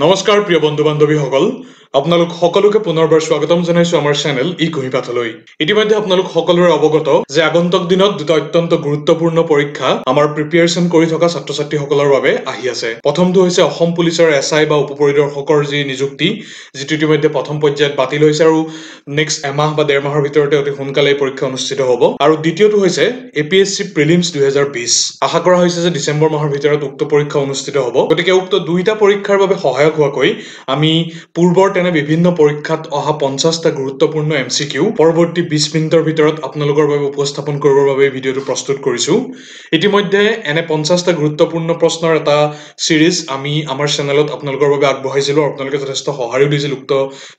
নমস্কাৰ প্ৰিয় বন্ধু বান্ধৱীসকল আপোনালোক সকলোকে পুনৰবাৰ স্বাগতম জনাইছো আমাৰ চেনেল ই কুহিপাঠলৈ ইতিমধ্যে আপোনালোক সকলোৰে অৱগত যে আগন্তুক দিনত দুটা অত্যন্ত গুৰুত্বপূৰ্ণ পৰীক্ষা আমাৰ প্ৰিপাৰেচন কৰি থকা ছাত্ৰ-ছাত্ৰীসকলৰ বাবে আহি আছে প্ৰথমটো হৈছে অসম পুলিচৰ এসআই বা উপপৰিদৰ্শকৰ যি নিযুক্তি যিটো ইতিমধ্যে প্ৰথম পৰ্যায়ত বাতিল হৈছে আৰু নেক্সট এমাহ বা ডেৰ মাহৰ ভিতৰতে অতি সোনকালে পৰীক্ষা অনুষ্ঠিত হ'ব আৰু দ্বিতীয়টো হৈছে এপিএসসি প্ৰিলিমছ 2020 আশা কৰা হৈছে যে ডিসেম্বৰ মাহৰ ভিতৰত উক্ত পৰীক্ষা অনুষ্ঠিত হ'ব গতিকে উক্ত দুইটা পৰীক্ষাৰ বাবে সহায়ক হোৱাকৈ আমি পূৰ্বৰ তেনে বিভিন্ন পৰীক্ষাত অহা 50টা গুৰুত্বপূৰ্ণ এমসিকিউ পৰৱৰ্তী 20 মিনিটৰ ভিতৰত আপোনালোকৰ বাবে উপস্থাপন কৰিবৰ বাবে ভিডিঅটো প্ৰস্তুত কৰিছো ইতিমধ্যে এনে 50টা গুৰুত্বপূৰ্ণ প্ৰশ্নৰ এটা সিৰিজ আমি আমাৰ চেনেলত আপোনালোকৰ বাবে আগবঢ়াইছিলো আপোনালোকে যথেষ্ট সহায় দিছিল উক্ত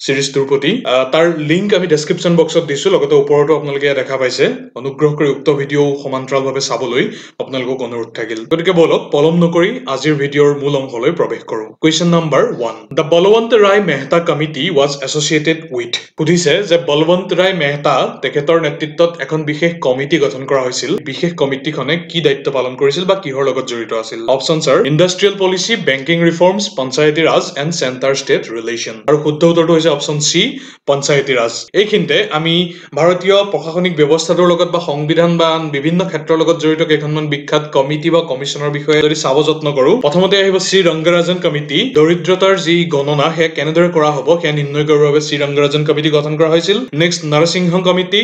সিৰিজটোৰ প্ৰতি তাৰ লিংক আমি ডেসক্ৰিপচন বক্সত দিছো লগতে ওপৰতো আপোনালোকে দেখা পাইছে অনুগ্ৰহ কৰি উক্ত ভিডিঅ সমান্তৰালভাৱে চাবলৈ আপোনালোকক অনুৰোধ থাকিল গতিকে বলক পলম নকৰি আজিৰ ভিডিঅৰ মূল অংশলৈ প্ৰৱেশ কৰো question number 1 The Balwant Rai Mehta Committee was associated with পুধিছে যে বলৱন্ত ৰায় মেহতা তেখেতৰ নেতৃত্বত এখন বিশেষ কমিটি গঠন কৰা হৈছিল বিশেষ কমিটিখনে কি দায়িত্ব পালন কৰিছিল বা কিহৰ লগত জড়িত আছিল অপচনছ are industrial policy banking reforms Panchayati Raj and centre state relation আৰু শুদ্ধ উত্তৰটো হৈছে অপচন সি পঞ্চায়তী ৰাজ এইখিনিতে আমি ভাৰতীয় প্ৰশাসনিক ব্যৱস্থাটোৰ লগত বা সংবিধান বা বিভিন্ন ক্ষেত্ৰৰ লগত জড়িত কেইখনমান বিখ্যাত কমিটি বা কমিছনৰ বিষয়ে যদি চাব যত্ন কৰো প্ৰথমতে আহিব শ্ৰী ৰংগৰাজন কমিটি দৰিদ্ৰতাৰ যি গণনা হে কেনেদৰে কৰা হ'ব হে নিৰ্ণয় কৰিবৰ বাবে শ্ৰী ৰংগৰাজন কমিটি গঠন কৰা হৈছিল নেক্সট নৰসিংহ কমিটি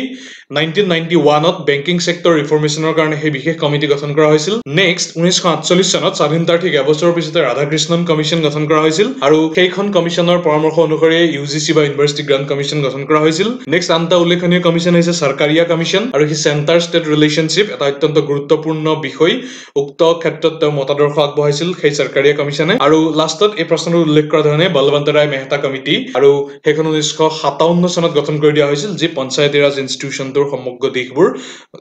1991 ত বেংকিং সেক্টৰ ৰিফৰ্মেশনৰ কাৰণে হে বিশেষ কমিটি গঠন কৰা হৈছিল নেক্সট 1948 চনত স্বাধীনতাৰ ঠিক এবছৰৰ পিছতে ৰাধাকৃষ্ণন কমিছন গঠন কৰা হৈছিল আৰু সেইখন কমিছনৰ পৰামৰ্শ অনুসৰি ইউজিচি বা ইউনিভাৰ্চিটি গ্ৰান্ট কমিছন গঠন কৰা হৈছিল নেক্সট আনটা উল্লেখনীয় কমিছন হৈছে সৰকাৰিয়া কমিছন আৰু হি সেন্টাৰ ষ্টেট ৰিলেশনশিপ এটা অত্যন্ত গুৰুত্বপূৰ্ণ বিষয় উক্ত ক্ষেত্ৰত তেওঁ মতাদৰ্শ আগবঢ়াইছিল সেই সৰকাৰিয়া কমিছনে আৰু লাষ্টত এই প্ৰশ্নটো উল্লেখ কৰা ধৰণে বলৱন্ত ৰায় মেহতা কমিটি আৰু সেইখন 1957 চনত গঠন কৰি দিয়া হৈছিল যি পঞ্চায়তী ৰাজ ইনষ্টিটিউচনটোৰ সমগ্ৰ দিশবোৰ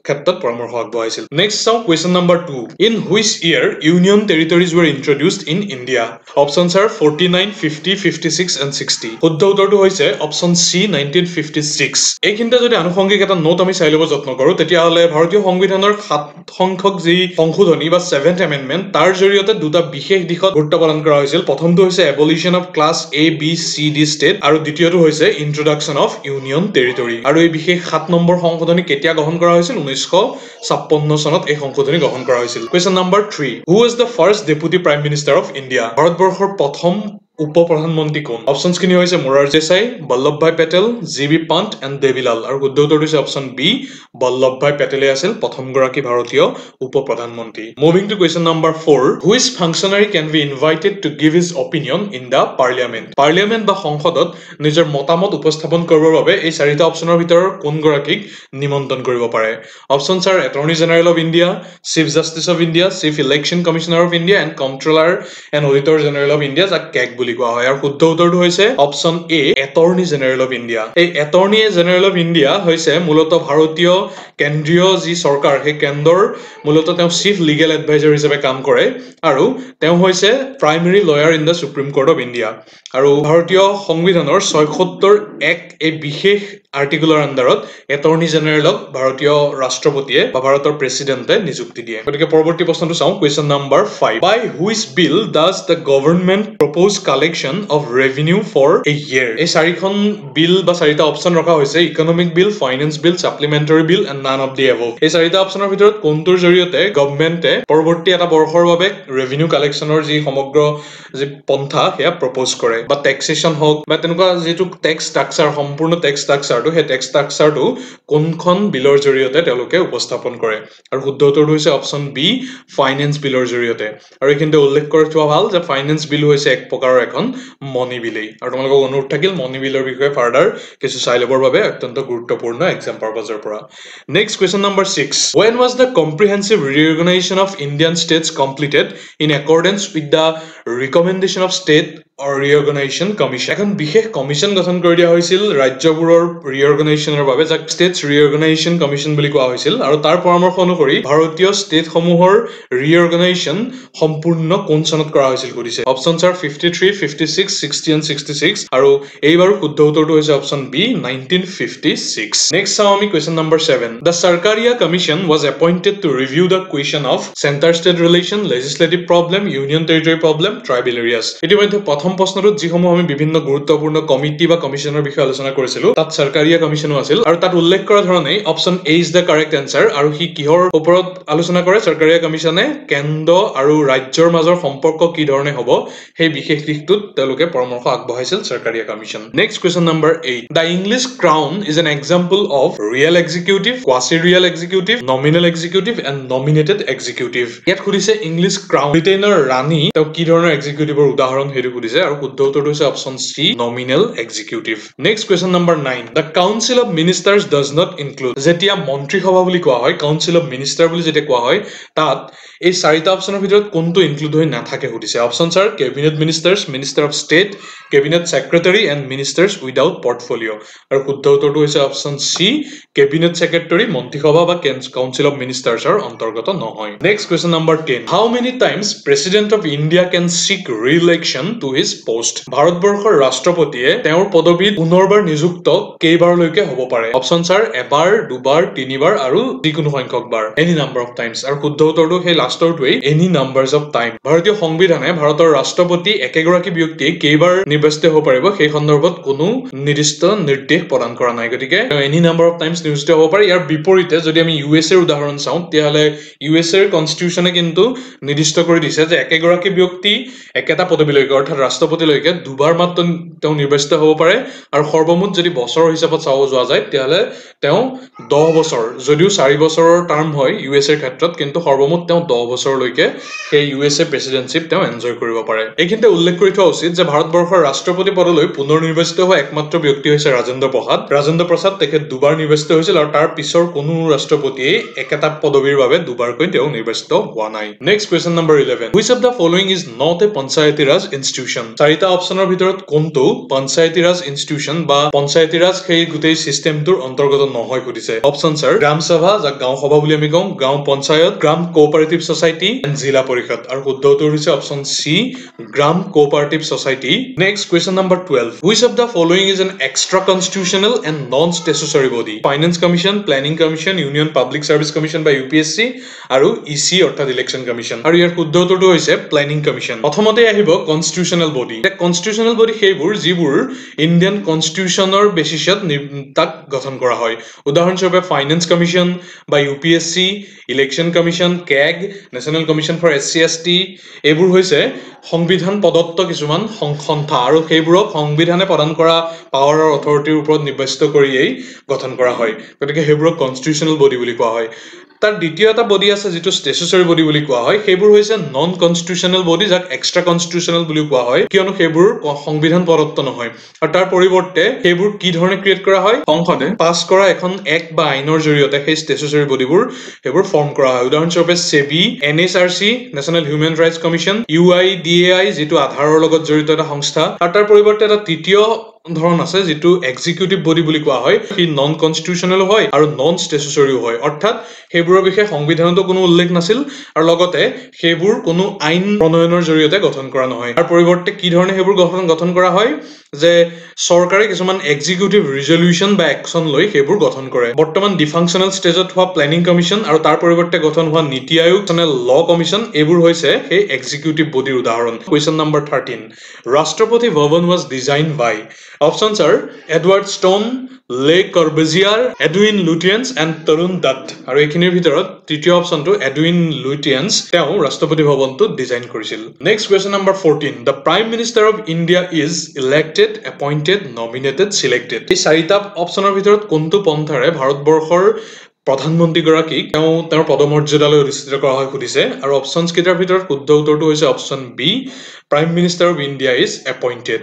ক্ষেত্ৰত পৰামৰ্শ আগবঢ়াইছিল নেক্সট চাও question number 2 in which year union territories wer introduced in India অপচনছ are 49 50 56 and 60 শুদ্ধ উত্তৰটো হৈছে অপচন সি 1956 এইখিনিতে যদি আনুষংগিক এটা নোট আমি চাই ল'ব যত্ন কৰো তেতিয়া হলে ভাৰতীয় সংবিধানৰ 7 সংখ্যক যি সংশোধনী বা 7th amendment তাৰ জৰিয়তে দুটা বিশেষ দিশত গুৰুত্ব পালন কৰা হৈছিল প্ৰথমটো হৈছে abolition of class A B C D state আৰু দ্বিতীয়টো হৈছে introduction of union territory আৰু এই বিশেষ 7 নম্বৰ সংশোধনী কেতিয়া গ্ৰহণ কৰা হৈছিল 1956 চনত এই সংশোধনী গ্ৰহণ কৰা হৈছিল question number 3 who is the first deputy prime minister of India ভাৰতবৰ্ষৰ প্ৰথম উপ-প্ৰধানমন্ত্ৰী কোন অপচনছ কিনি হৈছে মোৰাৰজী দেশাই বল্লভভাই পেটেল জিবি পান্ত এণ্ড দেবিলাল আৰু শুদ্ধ উত্তৰটো হৈছে অপচন বি বল্লভভাই পেটেলে আছিল প্ৰথম গৰাকী ভাৰতীয় উপ-প্ৰধানমন্ত্ৰী moving to question number 4 which functionary can be invited to give his opinion in the parliament বা সংসদত নিজৰ মতামত উপস্থাপন কৰিবৰ বাবে এই চাৰিটা অপচনৰ ভিতৰৰ কোন গৰাকীক নিমন্ত্ৰণ কৰিব পাৰে options are attorney general of India chief justice of India chief election commissioner of India and controller and auditor general of India যাক কেগ বুলি কোৱা হয় আৰু শুদ্ধ উত্তৰটো হৈছে option A attorney general of India এই এটৰ্নী জেনেৰেল অফ ইণ্ডিয়া হৈছে মূলতঃ ভাৰতীয় কেন্দ্ৰীয় যি চৰকাৰ সেই কেন্দ্ৰৰ মূলতঃ তেওঁ চিফ লিগেল এডভাইজাৰ হিচাপে কাম কৰে আৰু তেওঁ হৈছে primary lawyer in the Supreme Court of India আৰু ভাৰতীয় সংবিধানৰ 76 এক এই বিশেষ আৰ্টিকুলৰ আন্ডাৰত এটৰ্নী জেনেৰেলক ভাৰতীয় ৰাষ্ট্ৰপতিয়ে বা ভাৰতৰ প্ৰেসিডেন্টে নিযুক্তি দিয়ে গতিকে পৰৱৰ্তী প্ৰশ্নটো চাও question number 5 by which bill does the government propose collection of revenue for a year এই চাৰিখন বিল বা চাৰিটা অপচন ৰখা হৈছে economic bill finance bill supplementary bill and none of the above এই চাৰিটা অপচনৰ ভিতৰত কোনটোৰ জৰিয়তে গভৰ্ণমেণ্টে পৰৱৰ্তী এটা বৰ্ষৰ বাবে ৰেভিনিউ কালেকশ্যনৰ যি সমগ্ৰ যি পন্থা সেয়া প্ৰপ'জ কৰে বা টেক্সেশ্যন হওক বা তেনেকুৱা যেটো টেক্স ষ্ট্ৰাকচাৰ সম্পূৰ্ণ টেক্স ষ্ট্ৰাকচাৰটো সেই টেক্স ষ্ট্ৰাকচাৰটো কোনখন বিলৰ জৰিয়তে তেওঁলোকে উপস্থাপন কৰে আৰু শুদ্ধ উত্তৰটো হৈছে অপচন বি ফাইনেন্স বিলৰ জৰিয়তে আৰু এইখিনিতে উল্লেখ কৰি থোৱা ভাল যে ফাইনেন্স বিল হৈছে এক প্ৰকাৰৰ এখন মনি বিলেই আৰু তোমালোকক অনুৰোধ থাকিল মনি বিলৰ বিষয়ে ফাৰ্দাৰ কিছু চাই ল'বৰ বাবে অত্যন্ত গুৰুত্বপূৰ্ণ এক্সাম পাৰপাজৰ পৰা next question number 6 when was the comprehensive reorganization of Indian states completed in accordance with the recommendation of state or reorganization commission এখন বিশেষ কমিশন গঠন কৰি দিয়া হৈছিল ৰাজ্যবোৰৰ ৰিঅৰ্গানাইজেচনৰ বাবে যাক ষ্টেটছ ৰিঅৰ্গানাইজেচন কমিশন বুলি কোৱা হৈছিল আৰু তাৰ পৰামৰ্শ অনুসৰি ভাৰতীয় ষ্টেটসমূহৰ ৰিঅৰ্গানাইজেচন সম্পূৰ্ণ কোন চনত কৰা হৈছিল কৰিছে অপচনছ are 53 56 60 and 66 আৰু এইবাৰ শুদ্ধ উত্তৰটো হৈছে অপচন বি 1956 নেক্সট চাও আমি question number 7 the Sarkaria commission was appointed to review the question of center state relation legislative problem union territory problem tribal areas ইতিমধ্যে প্ৰথম প্ৰথম প্ৰশ্নটোত যিসমূহ আমি বিভিন্ন গুৰুত্বপূৰ্ণ কমিটি বা কমিশনৰ বিষয়ে আলোচনা কৰিছিলো তাত চৰকাৰীয়া কমিশনো আছিল আৰু তাত উল্লেখ কৰা ধৰণে option A is the correct answer আৰু হি কিহৰ ওপৰত আলোচনা কৰে চৰকাৰীয়া কমিশনে কেন্দ্ৰ আৰু ৰাজ্যৰ মাজৰ সম্পৰ্ক কি ধৰণে হ'ব সেই বিশেষ দিশটোত তেওঁলোকে পৰামৰ্শ আগবঢ়াইছিল চৰকাৰীয়া commission next question number 8 the English crown is an example of real executive quasi real executive nominal executive and nominated executive ইয়াত সুধিছে ইংলিছ ক্ৰাউন ব্ৰিটেইনৰ ৰাণী তেওঁ কি ধৰণৰ এক্সিকিউটিভৰ উদাহৰণ হেৰি সুধিছে আৰু শুদ্ধ উত্তৰটো হৈছে option C nominal executive next question number 9 the council of ministers does not include যেতিয়া মন্ত্ৰীসভা বুলি কোৱা হয় কাউন্সিল অফ মিনিষ্টাৰ বুলি যেতিয়া কোৱা হয় তাত এই চাৰিটা অপচনৰ ভিতৰত কোনটো ইনক্লুড হৈ নাথাকে সুধিছে options are cabinet ministers minister of state cabinet secretary and ministers without portfolio আৰু শুদ্ধ উত্তৰটো হৈছে অপচন সি কেবিনেট সেক্ৰেটাৰী মন্ত্ৰীসভা বা কাউন্সিল অফ মিনিষ্টাৰ্ছৰ অন্তৰ্গত নহয় next question number 10 how many times president of India can seek re-election to his post ভাৰতবৰ্ষৰ ৰাষ্ট্ৰপতিয়ে তেওঁৰ পদবীত পুনৰবাৰ নিযুক্ত কেইবাৰলৈকে হ'ব পাৰে অপচনছ আৰ এবাৰ দুবাৰ তিনিবাৰ আৰু যিকোনো সংখ্যক বাৰ এনি নাম্বাৰ অফ টাইমছ আৰু শুদ্ধ উত্তৰটো সেই লাষ্টৰটোৱেই এনি নাম্বাৰছ অফ টাইম ভাৰতীয় সংবিধানে ভাৰতৰ ৰাষ্ট্ৰপতি একেগৰাকী ব্যক্তিয়ে কেইবাৰ নিৰ্বাচিত হ'ব পাৰিব সেই সন্দৰ্ভত কোনো নিৰ্দিষ্ট নিৰ্দেশ প্ৰদান কৰা নাই গতিকে এনি নাম্বাৰ অফ টাইমছ নিৰ্বাচিত হ'ব পাৰে ইয়াৰ বিপৰীতে যদি আমি ইউ এছ এৰ উদাহৰণ চাওঁ তেতিয়াহ'লে ইউ এছ এৰ কনষ্টিটিউচনে কিন্তু নিৰ্দিষ্ট কৰি দিছে যে একেগৰাকী ব্যক্তি একেটা পদবীলৈকে অৰ্থাৎ ৰাষ্ট্ৰপতিলৈকে দুবাৰ মাত্ৰ তেওঁ নিৰ্বাচিত হ'ব পাৰে আৰু সৰ্বমুঠ যদি বছৰ হিচাপত চাব যোৱা যায় তেতিয়াহ'লে তেওঁ 10 বছৰ যদিও 4 বছৰৰ টাৰ্ম হয় ইউ এছ এৰ ক্ষেত্ৰত কিন্তু সৰ্বমুঠ তেওঁ 10 বছৰলৈকে সেই ইউ এছ এ প্ৰেচিডেন্টশ্বিপ তেওঁ এনজয় কৰিব পাৰে এইখিনিতে উল্লেখ কৰি থোৱা উচিত যে ভাৰতবৰ্ষৰ ৰাষ্ট্ৰপতি পদলৈ পুনৰ নিৰ্বাচিত হোৱা একমাত্ৰ ব্যক্তি হৈছে ৰাজেন্দ্ৰ প্ৰসাদ তেখেত দুবাৰ নিৰ্বাচিত হৈছিল আৰু তাৰ পিছৰ কোনো ৰাষ্ট্ৰপতিয়ে একেটা পদবীৰ বাবে দুবাৰকৈ তেওঁ নিৰ্বাচিত হোৱা নাই next question number 11 which of the following is not a Panchayati Raj institution চাৰিটা অপচনৰ ভিতৰত কোনটো পঞ্চায়তী ৰাজ ইনষ্টিটিউচন বা পঞ্চায়তী ৰাজ সেই গোটেই সিস্টেমটোৰ অন্তৰ্গত নহয় সুধিছে অপচনছ আৰ গ্ৰাম সভা যাক গাঁও সভা বুলি আমি কওঁ গাঁও পঞ্চায়ত গ্ৰাম cooperative society and zila parishad আৰু শুদ্ধ উত্তৰ হৈছে অপচন সি গ্ৰাম cooperative society next question number 12 which of the following is an extra constitutional and non statutory body finance commission planning commission union public service commission বা ইউপিএসসি আৰু EC অৰ্থাৎ election commission আৰু ইয়াৰ শুদ্ধ উত্তৰটো হৈছে planning commission প্ৰথমতে আহিব কনষ্টিটিউচনেল বডি কনষ্টিটিউচনেল বডি সেইবোৰ যিবোৰ ইণ্ডিয়ান কনষ্টিটিউচনৰ বেচিছত তাক গঠন কৰা হয় উদাহৰণস্বৰূপে ফাইনেন্স কমিশ্যন বা UPSC election commission CAG national commission for SC ST এইবোৰ হৈছে সংবিধান প্ৰদত্ত কিছুমান সংস্থা আৰু সেইবোৰক সংবিধানে প্ৰদান কৰা পাৱাৰ আৰু অথৰিটিৰ ওপৰত নিৰ্বাচিত কৰিয়েই গঠন কৰা হয় গতিকে সেইবোৰক কনষ্টিটিউচনেল বডি বুলি কোৱা হয় তাৰ দ্বিতীয় এটা বডি আছে যেটো স্ট্যাচুটৰী বডি বুলি কোৱা হয় সেইবোৰ হৈছে নন কনষ্টিটিউচনেল বডি যাক এক্সট্ৰা কনষ্টিটিউচনেল বুলি কোৱা হয় কিয়নো সেইবোৰ সংবিধান প্ৰদত্ত নহয় আৰু তাৰ পৰিৱৰ্তে সেইবোৰ কি ধৰণে ক্ৰিয়েট কৰা হয় সংসদে পাছ কৰা এখন এক বা আইনৰ জৰিয়তে সেই স্ট্যাচুটৰী বডিবোৰ সেইবোৰ ফৰ্ম কৰা হয় উদাহৰণস্বৰূপে সেবি এনএচআৰসি national human rights commission UIDAI যেটো আধাৰৰ লগত জড়িত এটা সংস্থা আৰু তাৰ পৰিৱৰ্তে এটা তৃতীয় ধৰণ আছে যেটো এক্সিকিউটিভ বডি বুলি কোৱা হয় হি নন কনষ্টিটিউচনেল হয় আৰু নন ষ্টেচুটৰীও হয় অৰ্থাৎ সেইবোৰৰ বিষয়ে সংবিধানতো কোনো উল্লেখ নাছিল আৰু লগতে সেইবোৰ কোনো আইন প্ৰণয়নৰ জৰিয়তে গঠন কৰা নহয় তাৰ পৰিৱৰ্তে কি ধৰণে সেইবোৰ গঠন কৰা হয় যে চৰকাৰে কিছুমান এক্সিকিউটিভ ৰিজলিউচন বা একচন লৈ সেইবোৰ গঠন কৰে বৰ্তমান ডিফাংচনেল ষ্টেজত হোৱা প্লেনিং কমিশ্যন আৰু তাৰ পৰিৱৰ্তে গঠন হোৱা নীতি আয়োগ নেশ্যনেল ল কমিশ্যন এইবোৰ হৈছে সেই এক্সিকিউটিভ বডিৰ উদাহৰণ কোৱেশ্চন নম্বৰ 13 ৰাষ্ট্ৰপতি ভৱন was designed by options are Edward Stone Le Corbusier Edwin Lutyens and Tarun Dutt আৰু এইখিনিৰ ভিতৰত তৃতীয় অপচনটো এডুইন লুটিয়েন্স তেওঁ ৰাষ্ট্ৰপতি ভৱনটো ডিজাইন কৰিছিল next question number 14 the prime minister of india is elected appointed nominated selected এই চাৰিটা অপচনৰ ভিতৰত কোনটো পন্থাৰে ভাৰতবৰ্ষৰ প্ৰধানমন্ত্ৰী গৰাকীক তেওঁৰ পদমৰ্যাদালৈ অধিষ্ঠিত কৰা হয় সুধিছে আৰু অপচনছ কেইটাৰ ভিতৰত শুদ্ধ উত্তৰটো হৈছে option B prime minister of India is appointed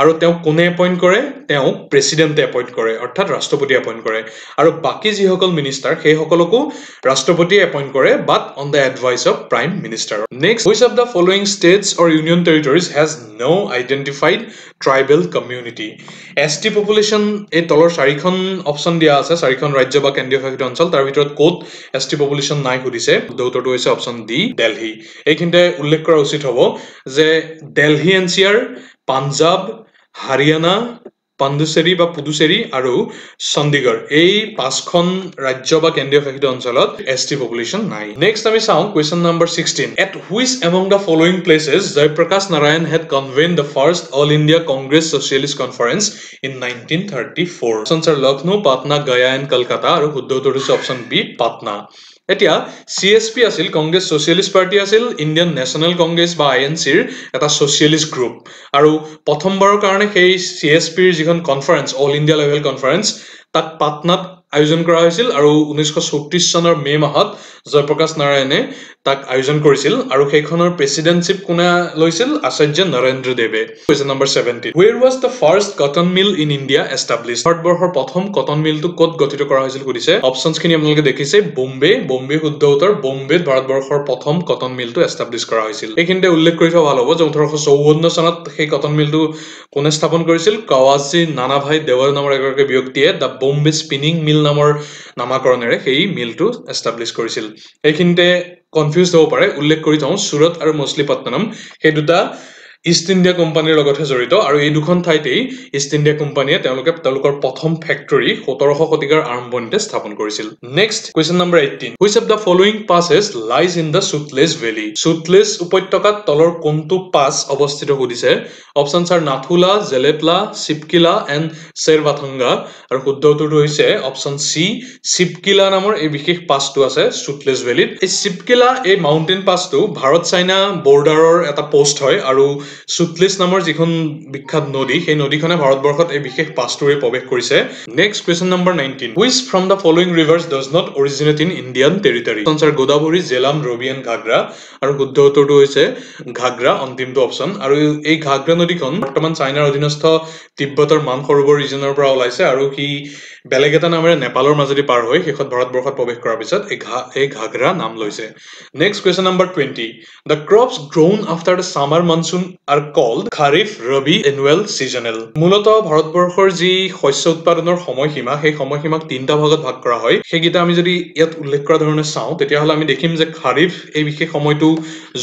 আৰু তেওঁ কোনে এপইণ্ট কৰে তেওঁ প্ৰেচিডেণ্টে এপইণ্ট কৰে অৰ্থাৎ ৰাষ্ট্ৰপতি এপইণ্ট কৰে আৰু বাকি যিসকল মিনিষ্টাৰ সেই সকলকো ৰাষ্ট্ৰপতিয়ে এপইণ্ট কৰে but on the advice of prime minister next which of the following states or union territories has no identified tribal community ST population এই তলৰ চাৰিখন অপচন দিয়া আছে চাৰিখন ৰাজ্য বা কেন্দ্ৰীয় শাসিত অঞ্চল তাৰ ভিতৰত কোত এছটি পপুলেশ্যন নাই সুধিছে উত্তৰটো হৈছে অপচন ডি দিল্লী এইখিনিতে উল্লেখ কৰা উচিত হ'ব যে দিল্লী এনচিআৰ পাঞ্জাব হাৰিয়ানা পাণ্ডুচেৰী বা পুডুচেৰী আৰু চণ্ডীগড় এই পাঁচখন ৰাজ্য বা কেন্দ্ৰীয় শাসিত অঞ্চলত এছটি পপুলেশ্যন নাই নেক্সট আমি চাওঁ question number 16 at which among the following places Jayaprakash Narayan had convened the first all India Congress socialist conference in 1934 options are Lucknow Patna Gaya and Kolkata আৰু শুদ্ধ উত্তৰটো হৈছে অপশ্যন বি পাটনা এতিয়া CSP আছিল কংগ্ৰেছ ছ'চিয়েলিষ্ট পাৰ্টি আছিল ইণ্ডিয়ান নেশ্যনেল কংগ্ৰেছ বা INCৰ এটা ছ'চিয়েলিষ্ট গ্ৰুপ আৰু প্ৰথমবাৰৰ কাৰণে সেই CSPৰ যিখন conference all India level conference তাক পাটনাত আয়োজন কৰা হৈছিল আৰু 1934 চনৰ মে মাহত জয়প্ৰকাশ নাৰায়ণে তাক আয়োজন কৰিছিল আৰু সেইখনৰ প্ৰেসিডেন্টশিপ কোনে লৈছিল আচাৰ্য নৰেন্দ্ৰ দেৱে question number 17 where was the first cotton mill in India established ভাৰতবৰ্ষৰ প্ৰথম কটন মিলটো ক'ত গঠিত কৰা হৈছিল কৈছে অপচনছ খিনি আপোনালোকে দেখিছে বোম্বে শুদ্ধ উত্তৰ বোম্বেত ভাৰতবৰ্ষৰ প্ৰথম কটন মিলটো এষ্টাব্লিছ কৰা হৈছিল এইখিনিতে উল্লেখ কৰি থোৱা ভাল হ'ব যে 1854 চনত সেই কটন মিলটো কোনে স্থাপন কৰিছিল কাৱাজী নানাভাই দেৱৰ নামৰ এগৰাকী ব্যক্তিয়ে দা বোম্বে স্পিনিং মিল নামৰ নামাকৰণেৰে সেই মিলটো এষ্টাব্লিছ কৰিছিল এইখিনিতে কনফিউজ হ'ব পাৰে উল্লেখ কৰি থওঁ সুৰত আৰু মছলিপট্টনম সেই দুটা ইষ্ট ইণ্ডিয়া কোম্পানীৰ লগতে জড়িত আৰু এই দুখন ঠাইতেই ইষ্ট ইণ্ডিয়া কোম্পানীয়ে তেওঁলোকৰ প্ৰথম ফেক্টৰী 1700 শতিকাৰ আৰম্ভণিতে স্থাপন কৰিছিল next question number 18 which of the following passes lies in the Sutlej valley Sutlej উপত্যকাত তলৰ কোনটো পাছ অৱস্থিত কৰিছে অপচনছ আৰ নাথুলা জেলেটলা শিপকিলা এণ্ড শ্বেৰবাথংগা আৰু শুদ্ধ উত্তৰটো হৈছে অপচন সি শিপকিলা নামৰ এই বিশেষ পাছটো আছে Sutlej valley এই শিপকিলা এই মাউন্টেইন পাছটো ভাৰত চাইনা বৰ্ডাৰৰ এটা পোষ্ট হয় আৰু Sutlej নামৰ যিখন বিখ্যাত নদী সেই নদীখনে ভাৰতবৰ্ষত এই বিশেষ পাছটোৰে প্ৰৱেশ কৰিছে next question number 19 which from the following rivers does not originate in Indian territory option Godavari Jhelum Ravi and Ghaghara আৰু শুদ্ধ উত্তৰটো হৈছে ঘাগৰা অন্তিমটো অপচন আৰু এই ঘাগৰা নদীখন বৰ্তমান চাইনাৰ অধীনস্থ তিব্বতৰ মানসৰোবৰ ৰিজনৰ পৰা ওলাইছে আৰু কি বেলেগ এটা নামেৰে নেপালৰ মাজেদি পাৰ হৈ শেষত ভাৰতবৰ্ষত প্ৰৱেশ কৰাৰ পিছত এই ঘাগৰা নাম লৈছে next question number 20 the crops grown after the summer monsoon are called kharif rabi annual seasonal মূলতঃ ভাৰতবৰ্ষৰ যি শস্য উৎপাদনৰ সময়সীমা সেই সময়সীমাক তিনটা ভাগত ভাগ কৰা হয় সেইগিটা আমি যদি ইয়াত উল্লেখ কৰা ধৰণে চাওঁ তেতিয়াহলে আমি দেখিম যে খাৰিফ এই বিশেষ সময়টো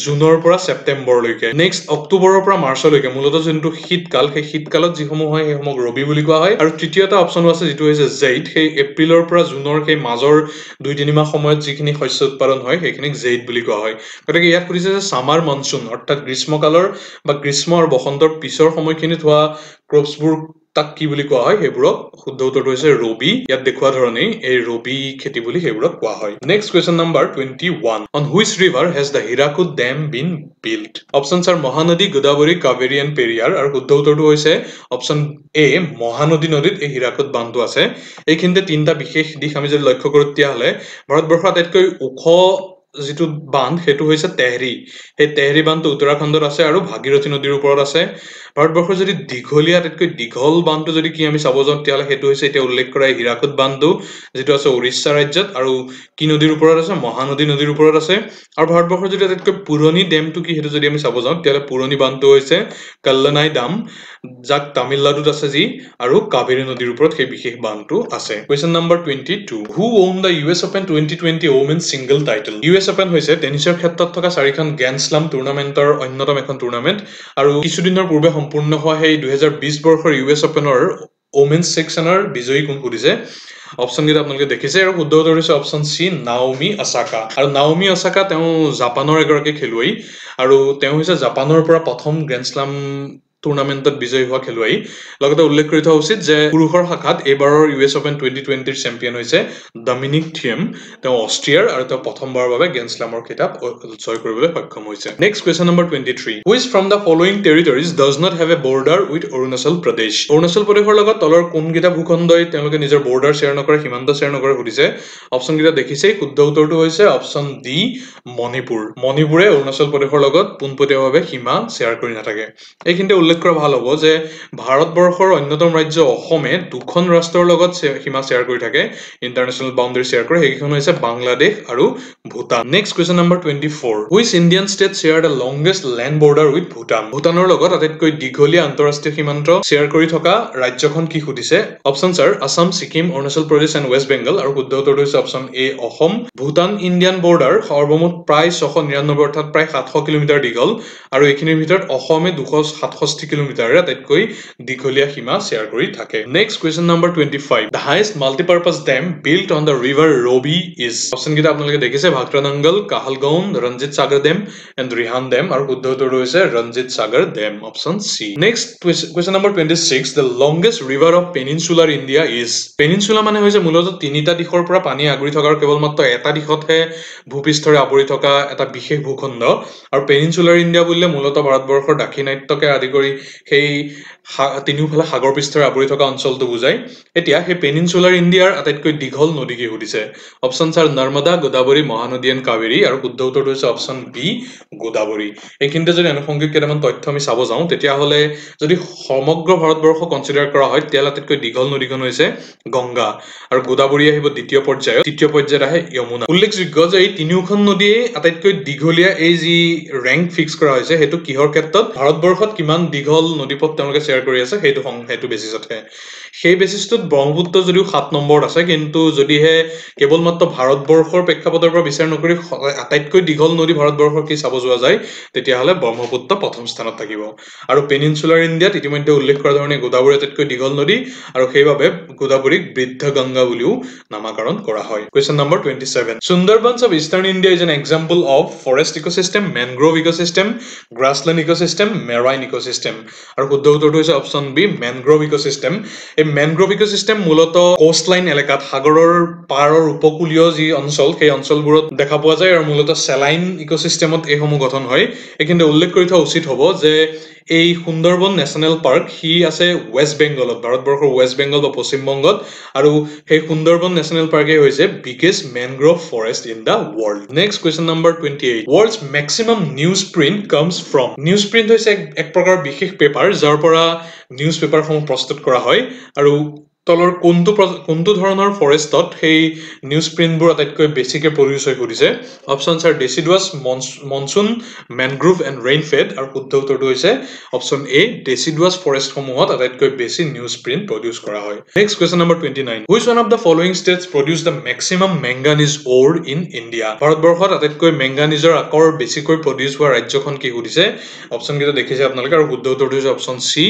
জুনৰ পৰা ছেপ্টেম্বৰলৈকে নেক্সট অক্টোবৰৰ পৰা মাৰ্চলৈকে মূলতঃ যোনটো শীতকাল সেই শীতকালত যিসমূহ হয় সেইসমূহ ৰবি বুলি কোৱা হয় আৰু তৃতীয়টা অপচনো আছে যেটো হৈছে জেইড সেই এপ্ৰিলৰ পৰা জুনৰ সেই মাজৰ 2-3 মাহ সময়ত যিখিনি শস্য উৎপাদন হয় সেইখিনিক জেইড বুলি কোৱা হয় গতিকে ইয়াত কৈছে যে সামাৰ মনসুন অৰ্থাৎ গ্ৰীষ্মকালৰ বা গ্ৰীষ্ম আৰু বসন্তৰ পিছৰ সময়খিনিত হোৱা ক্ৰপছবোৰ তাক কি বুলি কোৱা হয় হেবোৰক শুদ্ধ উত্তৰটো হৈছে ৰবি ইয়াত দেখুৱা ধৰণে এই ৰবি খেতি বুলি হেবোৰক কোৱা হয় next question number 21 on which river has the Hirakud dam been built options are Mahanadi Godavari Kaveri and Periyar আৰু শুদ্ধ উত্তৰটো হৈছে অপচন এ মহানদী নদীত এই হীৰাকুদ বান্ধটো আছে এইখিনিতে তিনটা বিশেষ দিশ আমি যদি লক্ষ্য কৰো তেতিয়াহলে ভাৰতবৰ্ষত আটাইতকৈ ওখ যিটো বান্ধ হেতু হৈছে তেহৰি এই তেহৰি বান্ধটো উত্তৰাখণ্ডত আছে আৰু ভাগীৰথী নদীৰ ওপৰত আছে ভাৰতবৰ্ষৰ যদি দীঘলীয়া আটাইতকৈ দীঘল বান্ধটো যদি কি আমি চাব যাওঁ তেতিয়াহলে হেতু হৈছে এতিয়া উল্লেখ কৰা হীৰাকুদ বান্ধটো যেটো আছে উৰিষ্যা ৰাজ্যত আৰু কি নদীৰ ওপৰত আছে মহানদী নদীৰ ওপৰত আছে আৰু ভাৰতবৰ্ষৰ যদি আটাইতকৈ পুৰণি ডেমটো কি হেতু যদি আমি চাব যাওঁ তেতিয়াহলে পুৰণি বান্ধটো হৈছে কল্লনাই ডাম যাক তামিলনাডুত আছে যি আৰু কাবেৰী নদীৰ ওপৰত সেই বিশেষ বান্ধটো আছে question number 22 who won the US Open 2020 women's single title US Open হৈছে টেনিছৰ ক্ষেত্ৰত থকা চাৰিখন গ্ৰ্যান্ড স্লাম টুৰ্নামেন্টৰ অন্যতম এখন টুৰ্নামেন্ট আৰু কিছুদিনৰ পূৰ্বে সম্পূৰ্ণ হোৱা সেই 2020 বৰ্ষৰ US Openৰ ওমেন্স সেকশনৰ বিজয়ী কোন সুধিছে অপচন গিটা আপোনালোকে দেখিছে আৰু শুদ্ধ উত্তৰ হৈছে অপচন সি নাওমি অসাকা আৰু নাওমি অসাকা তেওঁ জাপানৰ এগৰাকী খেলুৱৈ আৰু তেওঁ হৈছে জাপানৰ পৰা প্ৰথম গ্ৰ্যান্ড স্লাম টুৰ্নামেন্টত বিজয়ী হোৱা খেলুৱৈ লগতে উল্লেখ কৰি থোৱা উচিত যে পুৰুষৰ শাখাত এবাৰৰ US Open 2020 ৰ চেম্পিয়ন হৈছে ডমিনিক থিয়েম তেওঁ অষ্ট্ৰিয়াৰ আৰু তেওঁ প্ৰথমবাৰৰ বাবে গ্ৰ্যান্ড স্লামৰ খিতাপ জয় কৰিবলৈ সক্ষম হৈছে next question number 23 which from the following territories does not have a border with Arunachal Pradesh Arunachal প্ৰদেশৰ লগত তলৰ কোনগিটা ভূখণ্ডই তেওঁলোকে নিজৰ বৰ্ডাৰ শেয়াৰ নকৰে সীমান্ত শেয়াৰ নকৰে সুধিছে অপচন গিটা দেখিছে শুদ্ধ উত্তৰটো হৈছে অপচন ডি মণিপুৰে অৰুণাচল প্ৰদেশৰ লগত পোনপটীয়াভাৱে সীমা শেয়াৰ কৰি নাথাকে এইখিনিতে উল্লেখ কৰা ভাল হ'ব যে ভাৰতবৰ্ষৰ অন্যতম ৰাজ্য অসমে দুখন ৰাষ্ট্ৰৰ লগত সীমা শেয়াৰ কৰি থাকে ইন্টাৰনেশ্যনেল বাউণ্ডাৰী শেয়াৰ কৰে সেইখন হৈছে বাংলাদেশ আৰু Bhutan next question number 24 which Indian state share the longest land border with Bhutan ভূটানৰ লগত আটাইতকৈ দীঘলীয়া আন্তঃৰাষ্ট্ৰীয় সীমান্ত শেয়াৰ কৰি থকা ৰাজ্যখন কি সুধিছে options are Assam Sikkim Arunachal Pradesh and West Bengal আৰু শুদ্ধ উত্তৰটো হৈছে option A Asom Bhutan Indian border সৰ্বমুঠ প্ৰায় 699 অৰ্থাৎ প্ৰায় 700 কিলোমিটাৰ দীঘল আৰু এইখিনিৰ ভিতৰত অসমে 267 64 কিলোমিটাৰ আটাইতকৈ দীঘলীয়া সীমা শ্বেয়াৰ কৰি থাকে next question number 25 the highest multi-purpose dam built on the river Robi is option কেইটা আপোনালোকে দেখিছে Bhakra Nangal Kahalgaon Ranjit Sagar dam and Rihand dam আৰু শুদ্ধ উত্তৰটো হৈছে Ranjit Sagar dam option C next question number 26 the longest river of peninsular India is peninsula মানে হৈছে মূলতঃ তিনিটা দিশৰ পৰা পানী আগুৰি থকাৰ কেৱল মাত্ৰ এটা দিশতহে ভূপৃষ্ঠৰে আৱৰি থকা এটা বিশেষ ভূখণ্ড আৰু পেনিনসুলাৰ ইণ্ডিয়া বুলিলে মূলতঃ ভাৰতবৰ্ষৰ দাক্ষিণাত্যকে আদি কৰি সেই তিনিওফালে সাগৰ পৃষ্ঠৰে আৱৰি থকা অঞ্চলটো বুজায় এতিয়া সেই পেনিনসুলাৰ ইণ্ডিয়াৰ আটাইতকৈ দীঘল নদী কি সুধিছে অপচন চাৰ নৰ্মদা গোদাবৰী মহানদী এণ্ড কাবেৰী আৰু শুদ্ধ উত্তৰটো হৈছে অপচন বি গোদাবৰী এইখিনিতে যদি আনুষংগিক কেইটামান তথ্য আমি চাব যাওঁ তেতিয়াহ'লে যদি সমগ্ৰ ভাৰতবৰ্ষ কনচিডাৰ কৰা হয় তেতিয়াহ'লে আটাইতকৈ দীঘল নদীখন হৈছে গংগা আৰু গোদাবৰী আহিব দ্বিতীয় পৰ্যায়ত তৃতীয় পৰ্যায়ত আহে যমুনা উল্লেখযোগ্য যে এই তিনিওখন নদীয়ে আটাইতকৈ দীঘলীয়া এই যি ৰেংক ফিক্স কৰা হৈছে সেইটো কিহৰ ক্ষেত্ৰত ভাৰতবৰ্ষত কিমান দীঘল নদীপথ তেওঁলোকে শ্বেয়াৰ কৰি আছে সেইটো বেচিছতহে সেই বেচিছটোত ব্ৰহ্মপুত্ৰ যদিও 7 নম্বৰত আছে কিন্তু যদিহে কেৱল মাত্ৰ ভাৰতবৰ্ষৰ প্ৰেক্ষাপটৰ পৰা বিচাৰ নকৰি আটাইতকৈ দীঘল নদী ভাৰতবৰ্ষৰ কি চাব যোৱা যায় তেতিয়াহ'লে ব্ৰহ্মপুত্ৰ প্ৰথম স্থানত থাকিব আৰু পেনিনসুলাৰ ইণ্ডিয়াত ইতিমধ্যে উল্লেখ কৰা ধৰণে গোদাবৰী আটাইতকৈ দীঘল নদী আৰু সেইবাবে গোদাবৰীক বৃদ্ধ গংগা বুলিও নামাকৰণ কৰা হয় question number 27 Sundarbans of Eastern India is an example of forest ecosystem mangrove ecosystem grassland ecosystem marine ecosystem আৰু শুদ্ধ উত্তৰটো হৈছে অপচন বি mangrove ecosystem এই mangrove ecosystem মূলতঃ কোষ্টলাইন এলেকাত সাগৰৰ পাৰৰ উপকূলীয় যি অঞ্চল সেই অঞ্চলবোৰত দেখা পোৱা যায় আৰু মূলতঃ সেলাইন ইকোসিস্টেমত এইসমূহ গঠন হয় এখিনিতে উল্লেখ কৰি থোৱা উচিত হ'ব যে এই সুন্দৰবন ন্যাশনাল পাৰ্ক হি আছে ওয়েস্ট বেংগলত ভাৰতবৰ্ষৰ ওয়েস্ট বেংগল বা পশ্চিম বংগত আৰু সেই সুন্দৰবন ন্যাশনাল পাৰ্কে হৈছে biggest mangrove forest in the world next question number 28 world's maximum news print comes from news print হৈছে এক প্ৰকাৰ বিশেষ পেপাৰ যাৰ পৰা নিউজ পেপাৰসমূহ প্ৰস্তুত কৰা হয় আৰু তলৰ কোনটো ধৰণৰ ফৰেষ্টত সেই নিউজ প্ৰিন্টবোৰ আটাইতকৈ বেছিকে প্ৰডিউস হৈ কৰিছে option R ডেচিডুৱাছ monsoon mangrove and rainfed আৰু শুদ্ধ উত্তৰটো হৈছে অপচন এ ডেচিডুৱাছ ফৰেষ্টসমূহত আটাইতকৈ বেছি নিউজ প্ৰিন্ট প্ৰডিউস কৰা হয় next question number 29 which one of the following states produce the maximum manganese অ'ৰ ইন ইণ্ডিয়া ভাৰতবৰ্ষত আটাইতকৈ মেংগানিজৰ আকৰ বেছিকৈ প্ৰডিউস হোৱা ৰাজ্যখন কি সুধিছে অপচন কেইটা দেখিছে আপোনালোকে আৰু শুদ্ধ উত্তৰটো হৈছে অপচন সি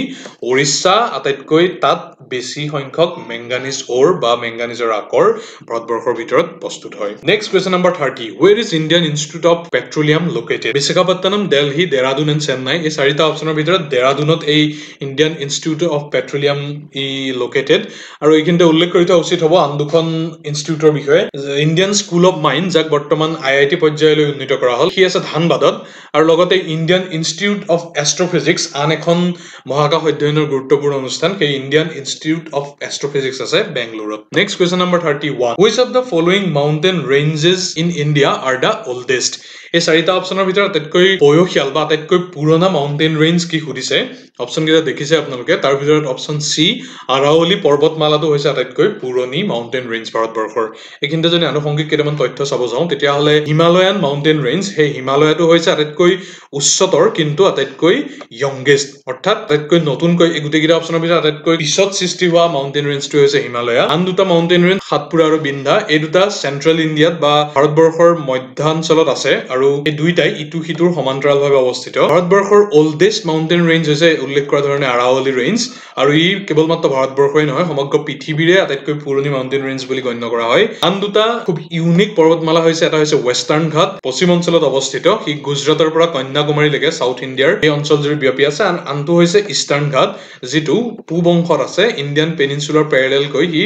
ওড়িশা আটাইতকৈ তাত বেছি সংখ্যক মেংগানিজ অ'ৰ বা মেংগানিজৰ আকৰ ভাৰতবৰ্ষৰ ভিতৰত প্ৰস্তুত হয় next question number 30 where is Indian Institute of Petroleum located Visakhapatnam Delhi Dehradun and Chennai এই চাৰিটা অপচনৰ ভিতৰত দেৰাদুনত এই ইণ্ডিয়ান ইনষ্টিটিউট অফ পেট্ৰলিয়াম ই লোকেটেড আৰু এইখিনিতে উল্লেখ কৰি থোৱা উচিত হ'ব আন দুখন ইনষ্টিটিউটৰ বিষয়ে ইণ্ডিয়ান স্কুল অফ মাইন যাক বৰ্তমান IIT পৰ্যায়লৈ উন্নীত কৰা হ'ল সি আছে ধানবাদত আৰু লগতে ইণ্ডিয়ান ইনষ্টিটিউট অফ এষ্ট্ৰফিজিক্স আন এখন মহাকাশ অধ্যয়নৰ গুৰুত্বপূৰ্ণ অনুষ্ঠান সেই ইণ্ডিয়ান ইনষ্টিটিউট অফ এষ্ট্ৰফিজিক্স আছে বেংগলুৰুত next question number 31 which of the following mountain ranges in India are the oldest এই চাৰিটা অপচনৰ ভিতৰত আটাইতকৈ বয়সীয়াল বা আটাইতকৈ পুৰণা মাউণ্টেইন ৰেঞ্জ কি সুধিছে অপচন কেইটা দেখিছে আপোনালোকে তাৰ ভিতৰত অপচন সি আৰাৱলী পৰ্বতমালাটো হৈছে আটাইতকৈ পুৰণি মাউণ্টেইন ৰেঞ্জ ভাৰতবৰ্ষৰ এইখিনিতে যদি আনুষংগিক কেইটামান তথ্য চাব যাওঁ তেতিয়াহ'লে হিমালয়ান মাউণ্টেইন ৰেঞ্জ সেই হিমালয়াটো হৈছে আটাইতকৈ উচ্চতৰ কিন্তু আটাইতকৈ ইয়ংগেষ্ট অৰ্থাৎ আটাইতকৈ নতুনকৈ এই গোটেইকেইটা অপচনৰ ভিতৰত আটাইতকৈ পিছত সৃষ্টি হোৱা মাউণ্টেইন ৰেঞ্জটো হৈছে হিমালয়া আন দুটা মাউণ্টেইন ৰেঞ্জ সাতপুৰা আৰু বিন্ধা এই দুটা চেন্ট্ৰেল ইণ্ডিয়াত বা ভাৰতবৰ্ষৰ মধ্যাঞ্চলত আছে আৰু এই দুইটাই ইটো সিটোৰ সমান্তৰালভাৱে অৱস্থিত ভাৰতবৰ্ষৰ ওল্ডেষ্ট মাউণ্টেইন ৰেঞ্জ হৈছে উল্লেখ কৰা ধৰণে আৰাৱলী ৰেঞ্জ আৰু ই কেৱল মাত্ৰ ভাৰতবৰ্ষই নহয় সমগ্ৰ পৃথিৱীৰে আটাইতকৈ পুৰণি মাউণ্টেইন ৰেঞ্জ বুলি গণ্য কৰা হয় আন দুটা খুব ইউনিক পৰ্বতমালা হৈছে এটা হৈছে ৱেষ্টাৰ্ণ ঘাট পশ্চিম অঞ্চলত অৱস্থিত ই গুজৰাটৰ পৰা কন্যাকুমাৰীলৈকে সাউথ ইণ্ডিয়াৰ এই অঞ্চল জুৰি ব্যাপী আছে আনটো হৈছে ইষ্টাৰ্ণ ঘাট যিটো পূব অংশত আছে ইণ্ডিয়ান পেনিনসুলাৰ পেৰেলেল কৈ ই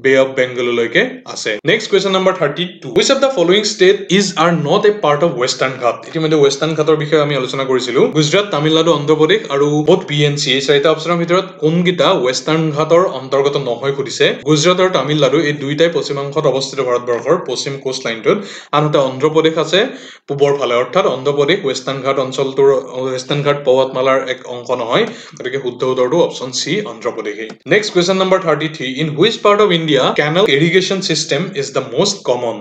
বে অফ বেংগললৈকে আছে next question number 32 which of the following state is are not a part of western ghat ইতিমধ্যে western ghator বিষয়ে আমি আলোচনা কৰিছিলো গুজৰাট তামিলনাডু অন্ধ্ৰপ্ৰদেশ আৰু বোথ PNC এই চাৰিটা অপচনৰ ভিতৰত কোনগিটা western ghator অন্তৰ্গত নহয় খুদিছে গুজৰাট আৰু তামিলনাডু এই দুইটাই পশ্চিমাংশত অৱস্থিত ভাৰতবৰ্ষৰ পশ্চিম কোষ্ট লাইনটোত আনহাতে অন্ধ্ৰপ্ৰদেশ আছে পূবৰ ফালে অৰ্থাৎ অন্ধ্ৰপ্ৰদেশ western ghat অঞ্চলটোৰ western ghat পৰ্বতমালাৰ এক অংশ নহয় গতিকে শুদ্ধ উত্তৰটো অপচন সি অন্ধ্ৰপ্ৰদেশই next question number 33 in which part of India canal irrigation system is the most common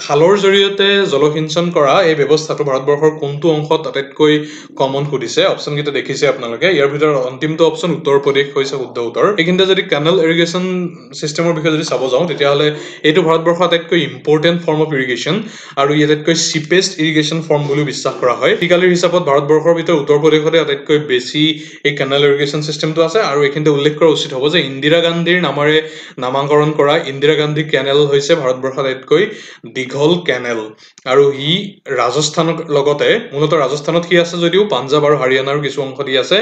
খালৰ জৰিয়তে জলসিঞ্চন কৰা এই ব্যৱস্থাটো ভাৰতবৰ্ষৰ কোনটো অংশত আটাইতকৈ কমন সুধিছে অপচন কেইটা দেখিছে আপোনালোকে ইয়াৰ ভিতৰত অন্তিমটো অপচন উত্তৰ প্ৰদেশ হৈছে শুদ্ধ উত্তৰ এইখিনিতে যদি কেনেল ইৰিগেশ্যন সিস্টেমৰ বিষয়ে যদি চাব যাওঁ তেতিয়াহ'লে এইটো ভাৰতবৰ্ষৰ আটাইতকৈ ইম্পৰ্টেণ্ট ফৰ্ম অফ ইৰিগেশ্যন আৰু ই আটাইতকৈ চিপেষ্ট ইৰিগেশ্যন ফৰ্ম বুলি বিশ্বাস কৰা হয় ঠিকালিৰ হিচাপত ভাৰতবৰ্ষৰ ভিতৰত উত্তৰ প্ৰদেশতে আটাইতকৈ বেছি এই কেনেল ইৰিগেশ্যন সিস্টেমটো আছে আৰু এইখিনিতে উল্লেখ কৰা উচিত হ'ব যে ইন্দিৰা গান্ধীৰ নামেৰে নামাকৰণ কৰা ইন্দিৰা গান্ধী কেনেল হৈছে ভাৰতবৰ্ষৰ আটাইতকৈ দীঘল কেনেল আৰু ই ৰাজস্থানৰ লগতে মূলত ৰাজস্থানত কি আছে যদিও পাঞ্জাব আৰু হাৰিয়ানাৰ কিছু অংশ দি আছে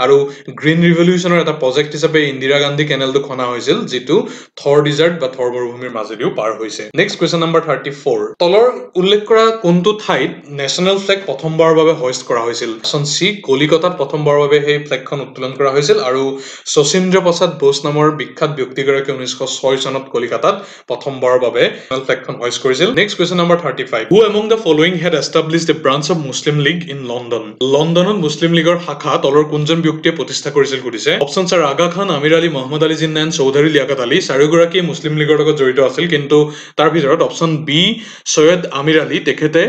আৰু গ্ৰীণ ৰিভলিউচনৰ এটা প্ৰজেক্ট হিচাপে ইন্দিৰা গান্ধী কেনেলটো খনা হৈছিল যেটো থৰ ডিজাৰ্ট বা থৰ মৰুভূমিৰ মাজেদিও পাৰ হৈছে নেক্সট কোৱেশ্চন নম্বৰ 34 তলৰ উল্লেখ কৰা কোনটো ঠাইত নেশ্যনেল ফ্লেগ প্ৰথমবাৰৰ বাবে হোইষ্ট কৰা হৈছিল অপচন সি কলিকতাত প্ৰথমবাৰৰ বাবে এই ফ্লেগখন উত্তোলন কৰা হৈছিল আৰু শচীন্দ্ৰ প্ৰসাদ বোস নামৰ বিখ্যাত ব্যক্তিগৰাকী 1906 চনত কলিকতাত প্ৰথমবাৰৰ বাবে নেশ্যনেল ফ্লেগখন হোইষ্ট কৰিছিল next question number 35 who among the following head established a branch of Muslim league in London লণ্ডনত মুছলিম লীগৰ শাখা তলৰ কোনজন ব্যক্তিয়ে প্ৰতিষ্ঠা কৰিছিল সুধিছে অপচন আৰ আগা খান আমিৰ আলী মহম্মদ আলী জিন্নাহ চৌধুৰী লিয়াকত আলী চাৰিগৰাকী মুছলিম লীগৰ লগত জড়িত আছিল কিন্তু তাৰ ভিতৰত অপচন বি সৈয়দ আমিৰ আলী তেখেতে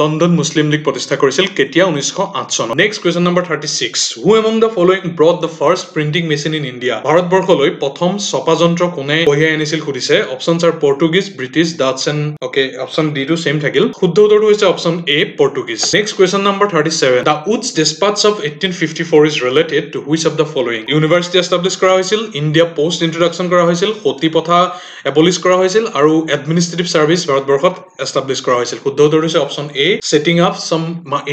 লণ্ডন মুছলিম লীগ প্ৰতিষ্ঠা কৰিছিল কেতিয়া 1908 চনত next question number 36 who among the following brought the first printing machine in India ভাৰতবৰ্ষলৈ প্ৰথম ছপা যন্ত্ৰ কোনে কঢ়িয়াই আনিছিল সুধিছে option are Portuguese British Dutch and okay option D two same থাকিল শুদ্ধ উত্তৰটো হৈছে option A Portuguese next question number 37 the Wood's dispatch of 1854 is related to which of the following university establish কৰা হৈছিল ইণ্ডিয়া পোষ্ট ইন্ট্ৰডাকচন কৰা হৈছিল সতী প্ৰথা এবলিছ কৰা হৈছিল আৰু এডমিনিষ্ট্ৰেটিভ সাৰ্ভিস ভাৰতবৰ্ষত এষ্টাব্লিছ কৰা হৈছিল শুদ্ধ উত্তৰটো হৈছে option A setting up some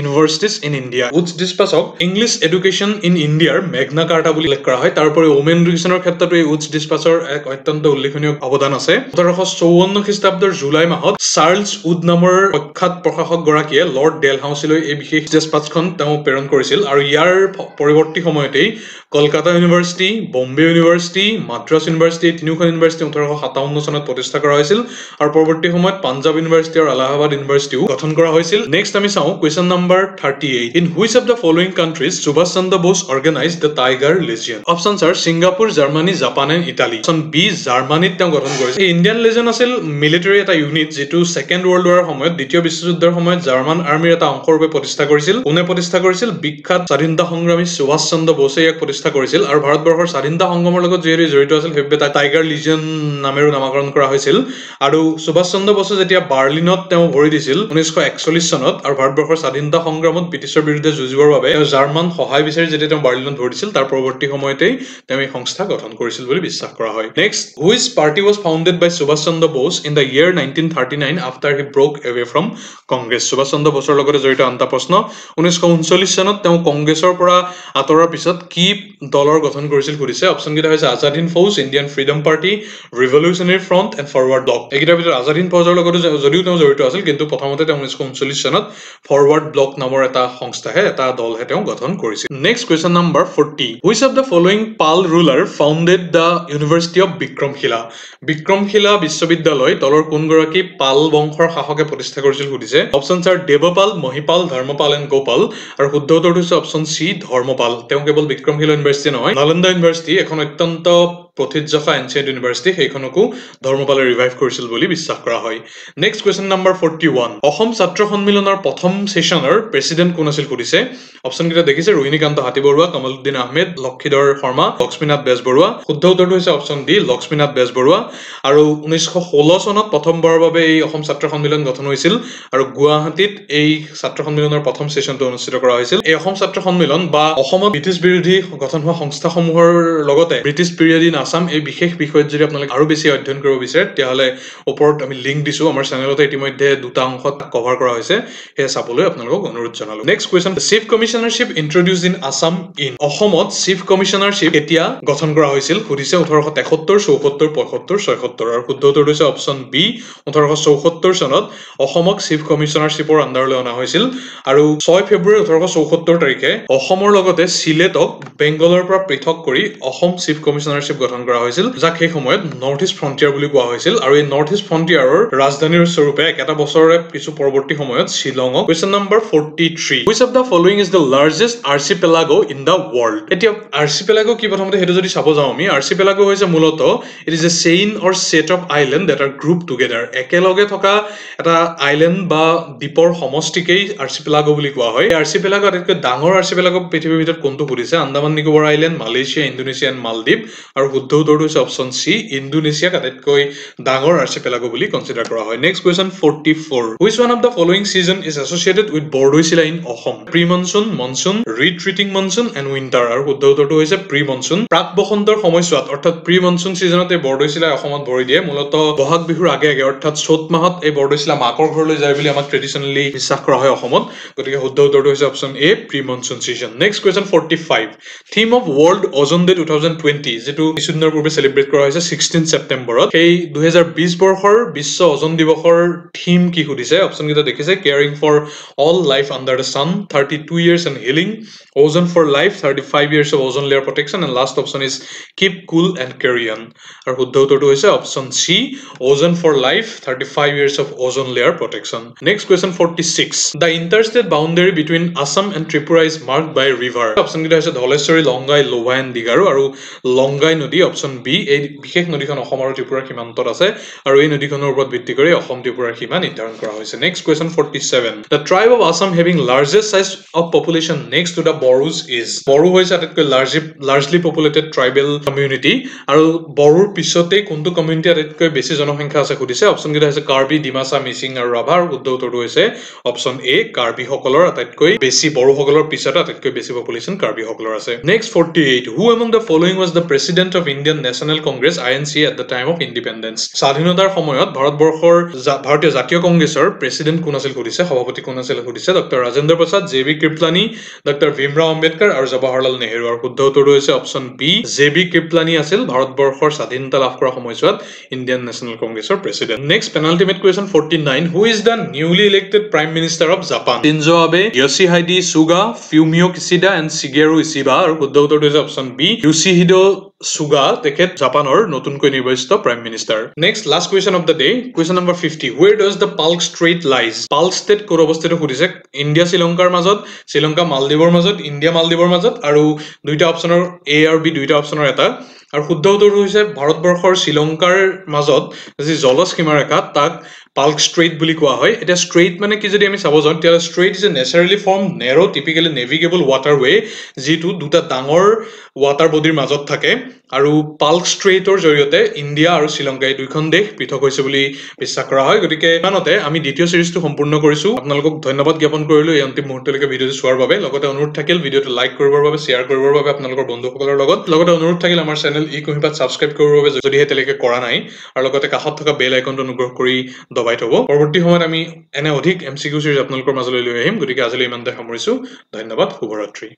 universities in India Wood's ডিস্পাচক ইংলিছ এডুকেশ্যন ইন ইণ্ডিয়াৰ মেগনা কাৰ্টা বুলি উল্লেখ কৰা হয় তাৰোপৰি ওমেন এডুকেশ্যনৰ ক্ষেত্ৰতো এই উডছ ডিস্পাচৰ এক অত্যন্ত উল্লেখনীয় অৱদান আছে 1754 খ্ৰীষ্টাব্দৰ জুলাই মাহত চাৰ্লছ উড নামৰ প্ৰখ্যাত প্ৰশাসক গৰাকীয়ে লৰ্ড ডেলহাউছিলৈ এই বিশেষ ডিস্পাচখন তেওঁ প্ৰেৰণ কৰিছিল আৰু ইয়াৰ পৰৱৰ্তী সময়তেই Kolkata university Bombay university Madras university তিনিখন ইউনিভাৰ্চিটি 1857 চনত প্ৰতিষ্ঠা কৰা হৈছিল আৰু পৰৱৰ্তী সময়ত পাঞ্জাব ইউনিভাৰ্চিটি আৰু এলাহাবাদ ইউনিভাৰ্চিটিও গঠন কৰা হৈছিল নেক্সট আমি চাওঁ question number 38 in which of the following countries Subhash Chandra Bose organised the tiger legion option are Singapore Germany Japan and Italy option B জাৰ্মানীত তেওঁ গঠন কৰিছিল এই ইণ্ডিয়ান লেজিয়ন আছিল মিলিটাৰী এটা ইউনিট যেটো সেকেন্ড ৱৰ্ল্ড ৱাৰৰ সময়ত দ্বিতীয় বিশ্বযুদ্ধৰ সময়ত জাৰ্মান আৰ্মিৰ এটা অংশ ৰূপে প্ৰতিষ্ঠা কৰিছিল কোনে প্ৰতিষ্ঠা কৰিছিল বিখ্যাত স্বাধীনতা সংগ্ৰামী সুভাষ চন্দ্ৰ বোসে ইয়াক প্ৰতিষ্ঠা কৰিছিল আৰু ভাৰতবৰ্ষৰ স্বাধীনতা সংগ্ৰামৰ লগত যিহেতু জড়িত আছিল সেইবাবে তাক টাইগাৰ লিজিয়ন নামেৰে নামকৰণ কৰা হৈছিল আৰু সুভাষ চন্দ্ৰ বোসে যেতিয়া বাৰ্লিনত তেওঁ ভৰি দিছিল 1941 চনত আৰু ভাৰতবৰ্ষৰ স্বাধীনতা সংগ্ৰামত ব্ৰিটিছৰ বিৰুদ্ধে যুঁজিবৰ বাবে জাৰ্মান সহায় বিচাৰি যেতিয়া তেওঁ বাৰ্লিনত ভৰি দিছিল তাৰ পৰৱৰ্তী সময়তেই তেওঁ এই সংস্থা গঠন কৰিছিল বুলি বিশ্বাস কৰা হয় next which party was founded by Subhash Chandra Bose in the year 1939 after he broke away from Congress Subhash Chandra বোসৰ লগতে জড়িত আনটা প্ৰশ্ন 1939 চনত তেওঁ কংগ্ৰেছৰ পৰা আঁতৰাৰ পিছত কি দলৰ গঠন কৰিছিল সুধিছে অপচন কেইটা হৈছে Azad Hind Fauj Indian freedom party revolutionary front and forward bloc এইকেইটাৰ ভিতৰত আজাদ হিন্দ ফৌজৰ লগতে যদিও তেওঁ জড়িত আছিল কিন্তু প্ৰথমতে তেওঁ 1939 চনত ফৰৱাৰ্ড ব্লক নামৰ এটা সংস্থাহে এটা দলহে তেওঁ গঠন কৰিছিল next question number 40 which of the following Pala ruler founded the university of Vikramashila বিশ্ববিদ্যালয় দলৰ কোনগৰাকী পাল বংশৰ শাসকে প্ৰতিষ্ঠা কৰিছিল সুধিছে option are Devapala Mahipala Dharmapala and Gopala আৰু শুদ্ধ উত্তৰটো হৈছে অপচন চি ধৰ্মপাল তেওঁ কেৱল বিক্ৰমশিলা ইউনিভাৰ্চিটি নহয় নালন্দা ইউনিভাৰ্চিটি এখন অত্যন্ত প্ৰথিতযশা এনচিয়েন্ট ইউনিভাৰ্চিটি সেইখনকো ধৰ্মপালে ৰিভাইভ কৰিছিল বুলি বিশ্বাস কৰা হয় নেক্সট কোৱেশ্চন নম্বৰ 41 অসম ছাত্ৰ সন্মিলনৰ প্ৰথম সেশনৰ প্ৰেসিডেন্ট কোন আছিল সুধিছে অপচন কেইটা দেখিছে ৰোহিণীকান্ত হাতীবৰুৱা কমলউদ্দিন আহমেদ লক্ষীধৰ শৰ্মা লক্ষ্মীনাথ বেজবৰুৱা শুদ্ধ উত্তৰটো হৈছে অপচন ডি লক্ষ্মীনাথ বেজবৰুৱা আৰু 1916 চনত প্ৰথমবাৰৰ বাবে এই অসম ছাত্ৰ সন্মিলন গঠন হৈছিল আৰু গুৱাহাটীত এই ছাত্ৰ সন্মিলনৰ প্ৰথম সেশনটো অনুষ্ঠিত কৰা হৈছিল এই অসম ছাত্ৰ সন্মিলন বা অসমত ব্ৰিটিছ বিৰোধী গঠন হোৱা সংস্থাসমূহৰ লগতে ব্ৰিটিছ পিৰিয়ড ইন আসাম এই বিশেষ বিষয়ত যদি আপোনালোকে আৰু বেছি অধ্যয়ন কৰিব বিচাৰে তেতিয়াহ'লে ওপৰত আমি লিংক দিছো আমাৰ চেনেলতে ইতিমধ্যে দুটা অংশত কভাৰ কৰা হৈছে হে চাবলৈ আপোনালোকক অনুৰোধ জনালো next question chief commissionership introduced in Assam in অসমত চিফ কমিশনাৰশ্বিপ কেতিয়া গঠন কৰা হৈছিল সুধিছে 1873 74 75 76 আৰু শুদ্ধ উত্তৰ হৈছে অপচন বি 1874 চনত অসমক চিফ কমিশনাৰশ্বিপৰ আন্ডাৰলৈ অনা হৈছিল আৰু 6 ফেব্ৰুৱাৰী 1874 তাৰিখে অসমৰ লগতে সিলেটক বেংগলৰ পৰা পৃথক কৰি অসম চিফ কমিশনাৰশ্বিপ গঠন গঠন কৰা হৈছিল যাক সেই সময়ত নৰ্থ ইষ্ট ফ্ৰণ্টিয়াৰ বুলি কোৱা হৈছিল আৰু এই নৰ্থ ইষ্ট ফ্ৰণ্টিয়াৰৰ ৰাজধানীৰ স্বৰূপে একেটা বছৰৰে কিছু পৰৱৰ্তী সময়ত শিলঙক question number 43 which of the following is the largest archipelago in the world এতিয়া archipelago কি প্ৰথমতে হেতু যদি চাব যাও আমি archipelago হৈছে মূলত it is a chain or set of island that are grouped together একেলগে থকা এটা আইল্যান্ড বা দ্বীপৰ সমষ্টিকেই archipelago বুলি কোৱা হয় archipelago আটাইতকৈ ডাঙৰ archipelago পৃথিৱীৰ ভিতৰত কোনটো পৰিছে Andaman Nicobar island Malaysia Indonesia and মালদ্বীপ আৰু শুদ্ধ উত্তৰটো হৈছে অপচন সি ইন্দোনেছিয়া আটাইতকৈ ডাঙৰ archipelago বুলি কনসিডাৰ কৰা হয় next question 44 which one of the following season is associated with Bordoisila in Asom pre monsoon monsoon retreating monsoon and winter আৰু শুদ্ধ উত্তৰটো হৈছে প্ৰি মনসুন প্ৰাক বসন্তৰ সময়ছোৱাত অৰ্থাৎ প্ৰি মনসুন সিজনতে বৰদৈচিলা অসমত ভৰি দিয়ে মূলত বহাগ বিহুৰ আগে আগে অৰ্থাৎ চ'ত মাহত এই বৰদৈচিলা মাকৰ ঘৰলৈ যায় বুলি আমাক ট্ৰেডিশনালি বিশ্বাস কৰা হয় অসমত গতিকে শুদ্ধ উত্তৰটো হৈছে অপচন এ প্ৰি মনসুন সিজন next question 45 theme of world ওজন ডে 2020 যেটো কিছুদিনৰ পূৰ্বে সেলিব্ৰেট কৰা হৈছে 16 সেপ্টেম্বৰত এই 2020 বৰ্ষৰ বিশ্ব ওজন দিৱসৰ থিম কি সুধিছে অপচন কেইটা দেখিছে caring for all life under the sun 32 years and healing ozone for life 35 years of ozone layer protection and last option is keep cool and carry on আৰু শুদ্ধ উত্তৰটো হৈছে option C ozone for life 35 years of ozone layer protection next question 46 the interstate boundary between Assam and Tripura is marked by river option কেইটা হৈছে Dhaleshwari Longai লোভাই and Digaru আৰু লংগাই নদী option B এই বিশেষ নদীখন অসম আৰু ত্ৰিপুৰাৰ সীমান্তত আছে আৰু এই নদীখনৰ ওপৰত ভিত্তি কৰি অসম ত্ৰিপুৰাৰ সীমা নিৰ্ধাৰণ কৰা হৈছে next question 47 the tribe of Assam having largest size of population next to the Boros is Boru হৈছে আটাইতকৈ largely populated tribal community আৰু বড়োৰ পিছতে কোনটো কমিউনিটি আটাইতকৈ বেছি জনসংখ্যা আছে সুধিছে অপচন কেইটা হৈছে কাৰ্বি ডিমাসা মিচিং আৰু ৰাভা আৰু শুদ্ধ উত্তৰটো হৈছে অপচন এ কাৰ্বি সকলৰ আটাইতকৈ বেছি বড়ো সকলৰ পিছত আটাইতকৈ বেছি পপুলেশন কাৰ্বি সকলৰ আছে next 48 who among the following was the president of Indian National Congress INC at the time of independence স্বাধীনতাৰ সময়ত ভাৰতবৰ্ষৰ ভাৰতীয় জাতীয় কংগ্ৰেছৰ প্ৰেসিডেন্ট কোন আছিল সুধিছে সভাপতি কোন আছিল সুধিছে ডক্টৰ ৰাজেন্দ্ৰ প্ৰসাদ জেবি কৃপলানি ডক্টৰ ভীমৰাও আম্বেদকাৰ আৰু জৱাহৰলাল নেহৰু আৰু শুদ্ধ উত্তৰটো হৈছে অপচন বি জেবি কৃপলানি আছিল ভাৰতবৰ্ষৰ স্বাধীনতা লাভ কৰা সময়ছোৱাত ইণ্ডিয়ান নেশ্যনেল কংগ্ৰেছৰ president next penultimate question 49 who is the newly elected prime minister of Japan Shinzo Abe Yoshihide Suga Fumio Kishida and Shigeru Ishiba আৰু শুদ্ধ উত্তৰটো হৈছে অপচন বি Yoshihide Suga তেখেত জাপানৰ নতুনকৈ নিৰ্বাচিত prime minister next last question of the day question number 50 where does the Palk Strait lies Palk Strait ক'ত অৱস্থিত সুধিছে ইণ্ডিয়া শ্ৰীলংকাৰ মাজত শ্ৰীলংকা মালদ্বীপৰ মাজত ইণ্ডিয়া মালদ্বীপৰ মাজত আৰু দুইটা অপচনৰ এ আৰু বি দুইটা অপচনৰ এটা আৰু শুদ্ধ উত্তৰটো হৈছে ভাৰতবৰ্ষৰ শ্ৰীলংকাৰ মাজত যি জলসীমা ৰেখা তাক Palk Strait বুলি কোৱা হয় এটা স্ট্ৰেইট মানে কি যদি আমি চাব যাওঁ তেতিয়া strait is a naturally form narrow typically navigable waterway যিটো দুটা ডাঙৰ ৱাটাৰ বডিৰ মাজত থাকে আৰু Palk Straitৰ জৰিয়তে ইণ্ডিয়া আৰু শ্ৰীলংকা এই দুইখন দেশ পৃথক হৈছে বুলি বিশ্বাস কৰা হয় গতিকে ইমানতে আমি দ্বিতীয় সিৰিজটো সম্পূৰ্ণ কৰিছো আপোনালোকক ধন্যবাদ জ্ঞাপন কৰিলো এই অন্তিম মুহূৰ্তলৈকে ভিডিঅটো চোৱাৰ বাবে লগতে অনুৰোধ থাকিল ভিডিঅটো লাইক কৰিবৰ বাবে শেয়াৰ কৰিবৰ বাবে আপোনালোকৰ বন্ধুসকলৰ লগত লগতে অনুৰোধ থাকিল আমাৰ চেনেল ই কুহিপাত সাবস্ক্ৰাইব কৰিবৰ বাবে যদি হেতেলৈকে কৰা নাই আৰু লগতে কাষত থকা বেল আইকনটো অনুগ্ৰহ কৰি দবাই থব পৰৱৰ্তী সময়ত আমি এনে অধিক এমচিকিউ সিৰিজ আপোনালোকৰ মাজলৈ লৈ আহিম গতিকে আজিলৈ ইমানতে সামৰিছো ধন্যবাদ শুভৰাত্ৰি